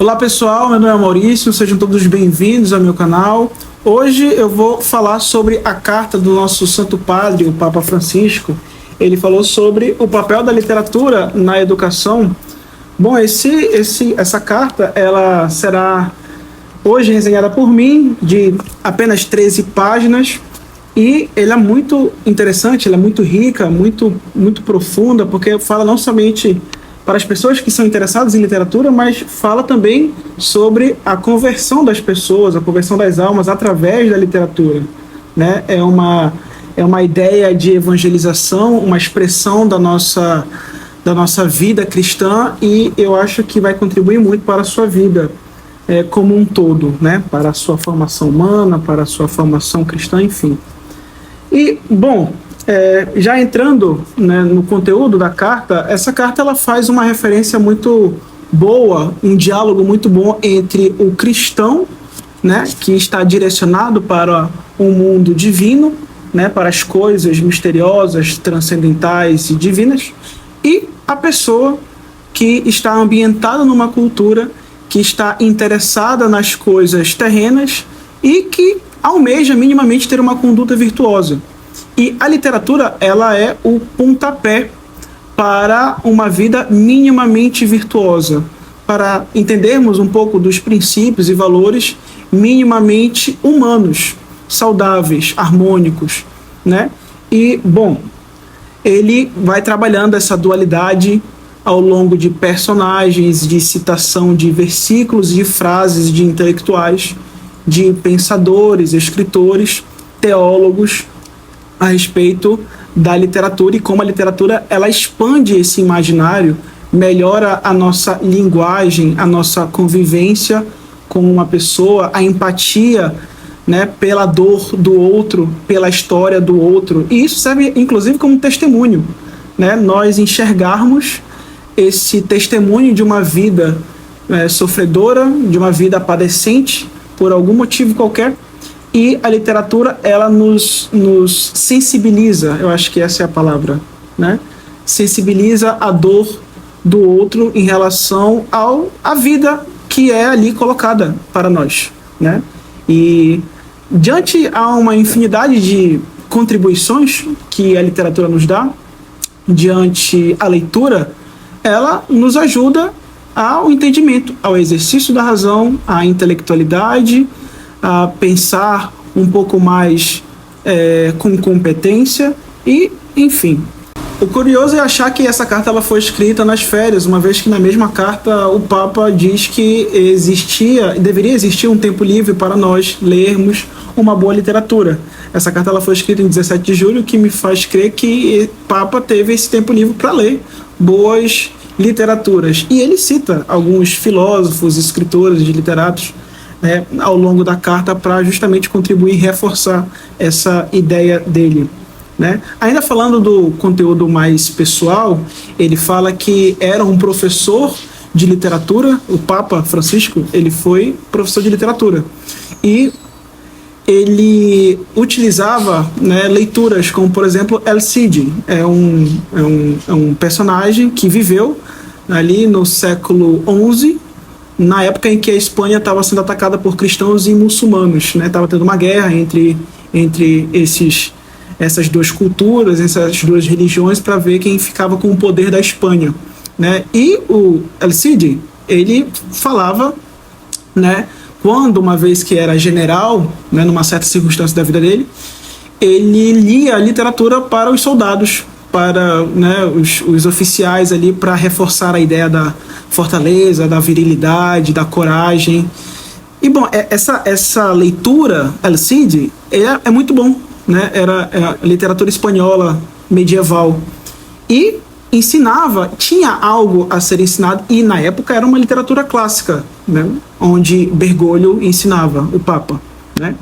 Olá pessoal, meu nome é Maurício, sejam todos bem-vindos ao meu canal. Hoje eu vou falar sobre a carta do nosso Santo Padre, o Papa Francisco. Ele falou sobre o papel da literatura na educação. Bom, essa carta ela será hoje resenhada por mim, de apenas 13 páginas. E ela é muito interessante, ela é muito rica, muito profunda, porque fala não somente para as pessoas que são interessadas em literatura, mas fala também sobre a conversão das pessoas, a conversão das almas através da literatura, né? É uma ideia de evangelização, uma expressão da nossa vida cristã, e eu acho que vai contribuir muito para a sua vida como um todo, né? Para a sua formação humana, para a sua formação cristã, enfim. E, bom, já entrando, né, no conteúdo da carta, essa carta ela faz uma referência muito boa, um diálogo muito bom entre o cristão, né, que está direcionado para um mundo divino, né, para as coisas misteriosas, transcendentais e divinas, e a pessoa que está ambientada numa cultura, que está interessada nas coisas terrenas e que almeja minimamente ter uma conduta virtuosa. E a literatura, ela é o pontapé para uma vida minimamente virtuosa, para entendermos um pouco dos princípios e valores minimamente humanos, saudáveis, harmônicos, né? E, bom, ele vai trabalhando essa dualidade ao longo de personagens, de citação de versículos, de frases de intelectuais, de pensadores, escritores, teólogos, a respeito da literatura e como a literatura ela expande esse imaginário, melhora a nossa linguagem, a nossa convivência com uma pessoa, a empatia, né, pela dor do outro, pela história do outro. E isso serve inclusive como testemunho, né? Nós enxergarmos esse testemunho de uma vida sofredora, de uma vida padecente por algum motivo qualquer. E a literatura, ela nos sensibiliza, eu acho que essa é a palavra, né? Sensibiliza a dor do outro em relação à vida que é ali colocada para nós, né? E diante a uma infinidade de contribuições que a literatura nos dá, diante a leitura, ela nos ajuda ao entendimento, ao exercício da razão, à intelectualidade, a pensar um pouco mais com competência e, enfim. O curioso é achar que essa carta ela foi escrita nas férias, uma vez que na mesma carta o Papa diz que deveria existir um tempo livre para nós lermos uma boa literatura. Essa carta ela foi escrita em 17 de julho, o que me faz crer que o Papa teve esse tempo livre para ler boas literaturas. E ele cita alguns filósofos, escritores, literatos, ao longo da carta para justamente contribuir e reforçar essa ideia dele, né? Ainda falando do conteúdo mais pessoal, ele fala que era um professor de literatura, o Papa Francisco, ele foi professor de literatura, e ele utilizava, né, leituras como, por exemplo, El Cid, é um personagem que viveu ali no século XI, na época em que a Espanha estava sendo atacada por cristãos e muçulmanos, né? Estava tendo uma guerra entre essas duas culturas, essas duas religiões, para ver quem ficava com o poder da Espanha, né? E o El Cid, ele falava, né, quando, uma vez que era general, né, numa certa circunstância da vida dele, ele lia a literatura para os soldados, para, né, os oficiais ali, para reforçar a ideia da fortaleza, da virilidade, da coragem. E, bom, essa leitura, El Cid, é muito bom, né? Era a literatura espanhola medieval. E ensinava, tinha algo a ser ensinado, e na época era uma literatura clássica, né? Onde Bergoglio ensinava, o Papa, né?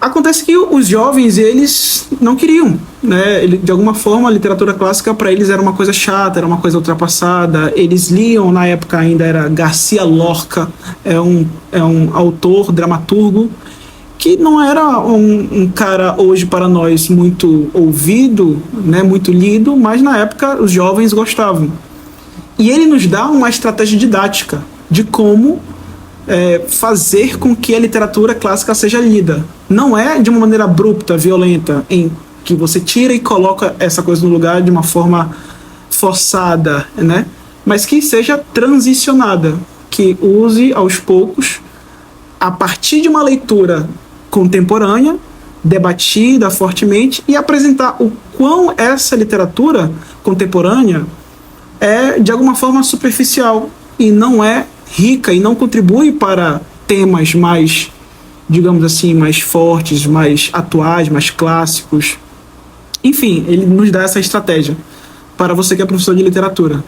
Acontece que os jovens, eles não queriam, né? De alguma forma, a literatura clássica para eles era uma coisa chata, era uma coisa ultrapassada. Eles liam, na época ainda era Garcia Lorca, é um autor, dramaturgo, que não era um cara hoje para nós muito ouvido, né, muito lido, mas na época os jovens gostavam. E ele nos dá uma estratégia didática, de como fazer com que a literatura clássica seja lida. Não é de uma maneira abrupta, violenta, em que você tira e coloca essa coisa no lugar de uma forma forçada, né? Mas que seja transicionada, que use aos poucos, a partir de uma leitura contemporânea, debatida fortemente, e apresentar o quão essa literatura contemporânea é, de alguma forma, superficial e não é rica e não contribui para temas mais, digamos assim, mais fortes, mais atuais, mais clássicos. Enfim, ele nos dá essa estratégia para você que é professor de literatura,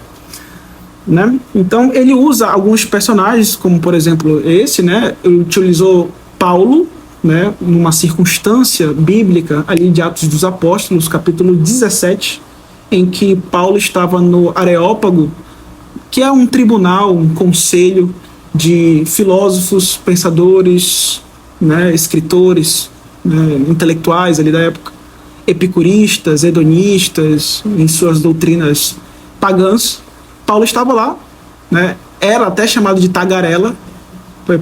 né? Então ele usa alguns personagens, como por exemplo esse, né? Ele utilizou Paulo, né, numa circunstância bíblica ali de Atos dos Apóstolos, capítulo 17, em que Paulo estava no Areópago, que é um tribunal, um conselho de filósofos, pensadores, né, escritores, né, intelectuais ali da época, epicuristas, hedonistas, em suas doutrinas pagãs. Paulo estava lá, né, era até chamado de tagarela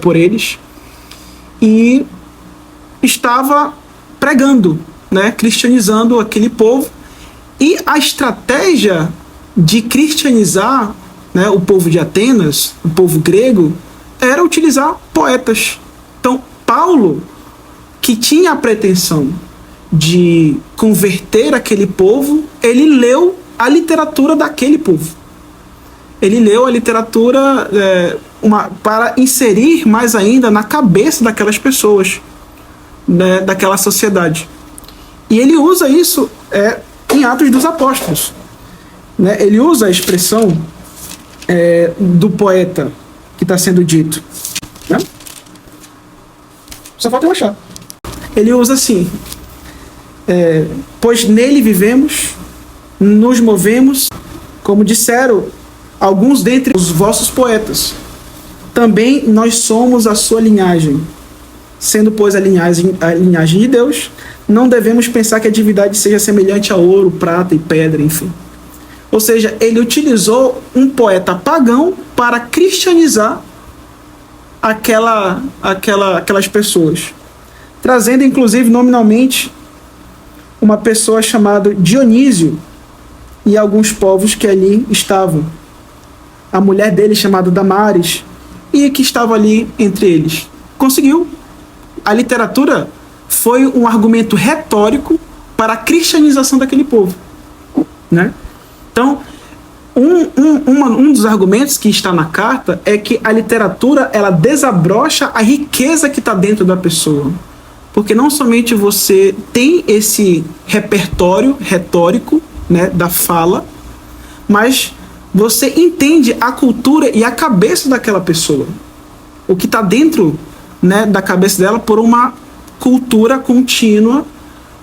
por eles, e estava pregando, né, cristianizando aquele povo. E a estratégia de cristianizar, né, o povo de Atenas, o povo grego, era utilizar poetas. Então, Paulo, que tinha a pretensão de converter aquele povo, ele leu a literatura daquele povo. Ele leu a literatura para inserir mais ainda na cabeça daquelas pessoas, né, daquela sociedade. E ele usa isso em Atos dos Apóstolos, né? Ele usa a expressão do poeta que está sendo dito, né? Só falta eu achar. Ele usa assim: pois nele vivemos, nos movemos, como disseram alguns dentre os vossos poetas, também nós somos a sua linhagem. Sendo, pois, a linhagem de Deus, não devemos pensar que a divindade seja semelhante a ouro, prata e pedra, enfim. Ou seja, ele utilizou um poeta pagão para cristianizar aquelas pessoas, trazendo, inclusive, nominalmente, uma pessoa chamada Dionísio e alguns povos que ali estavam. A mulher dele, chamada Damares, e que estava ali entre eles. Conseguiu. A literatura foi um argumento retórico para a cristianização daquele povo, né? Então, um dos argumentos que está na carta é que a literatura, ela desabrocha a riqueza que está dentro da pessoa. Porque não somente você tem esse repertório retórico, né, da fala, mas você entende a cultura e a cabeça daquela pessoa. O que está dentro, né, da cabeça dela por uma cultura contínua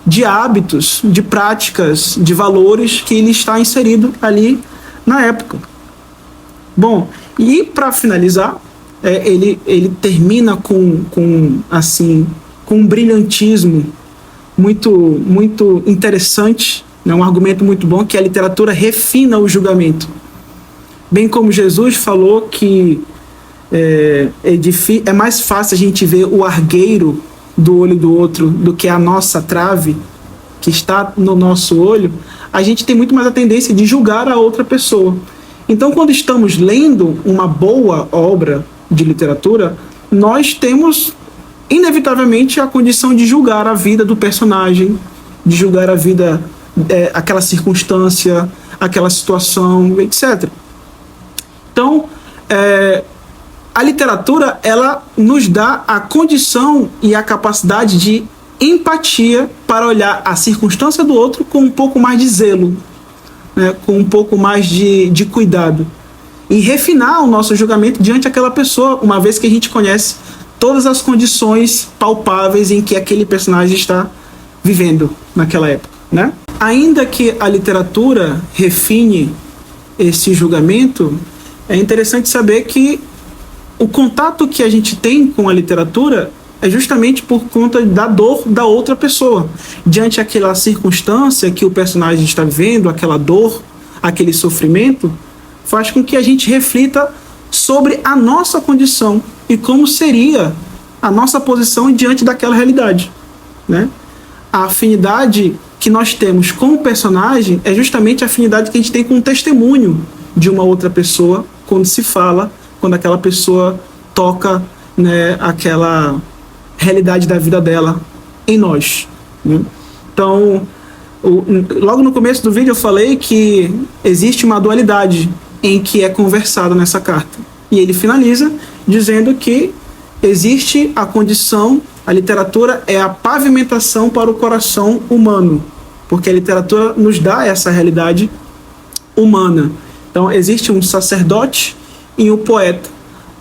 de hábitos, de práticas, de valores que ele está inserido ali na época. Bom, e para finalizar, ele termina com um brilhantismo muito interessante, né, um argumento muito bom, que a literatura refina o julgamento. Bem como Jesus falou que é mais fácil a gente ver o argueiro do olho do outro do que a nossa trave que está no nosso olho, a gente tem muito mais a tendência de julgar a outra pessoa. Então, quando estamos lendo uma boa obra de literatura, nós temos inevitavelmente a condição de julgar a vida do personagem, de julgar a vida, aquela circunstância, aquela situação, etc. Então, a literatura, ela nos dá a condição e a capacidade de empatia para olhar a circunstância do outro com um pouco mais de zelo, né, com um pouco mais de cuidado, e refinar o nosso julgamento diante daquela pessoa, uma vez que a gente conhece todas as condições palpáveis em que aquele personagem está vivendo naquela época, né? Ainda que a literatura refine esse julgamento, é interessante saber que o contato que a gente tem com a literatura é justamente por conta da dor da outra pessoa. Diante daquela circunstância que o personagem está vivendo, aquela dor, aquele sofrimento, faz com que a gente reflita sobre a nossa condição e como seria a nossa posição diante daquela realidade, né? A afinidade que nós temos com o personagem é justamente a afinidade que a gente tem com o testemunho de uma outra pessoa quando se fala, quando aquela pessoa toca, né, aquela realidade da vida dela em nós, né? Então, logo no começo do vídeo eu falei que existe uma dualidade em que é conversado nessa carta. E ele finaliza dizendo que existe a condição, a literatura é a pavimentação para o coração humano, porque a literatura nos dá essa realidade humana. Então existe um sacerdote e um poeta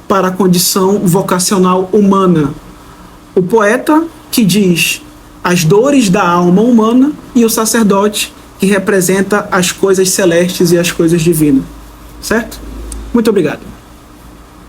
para a condição vocacional humana. O poeta que diz as dores da alma humana e o sacerdote que representa as coisas celestes e as coisas divinas. Certo? Muito obrigado.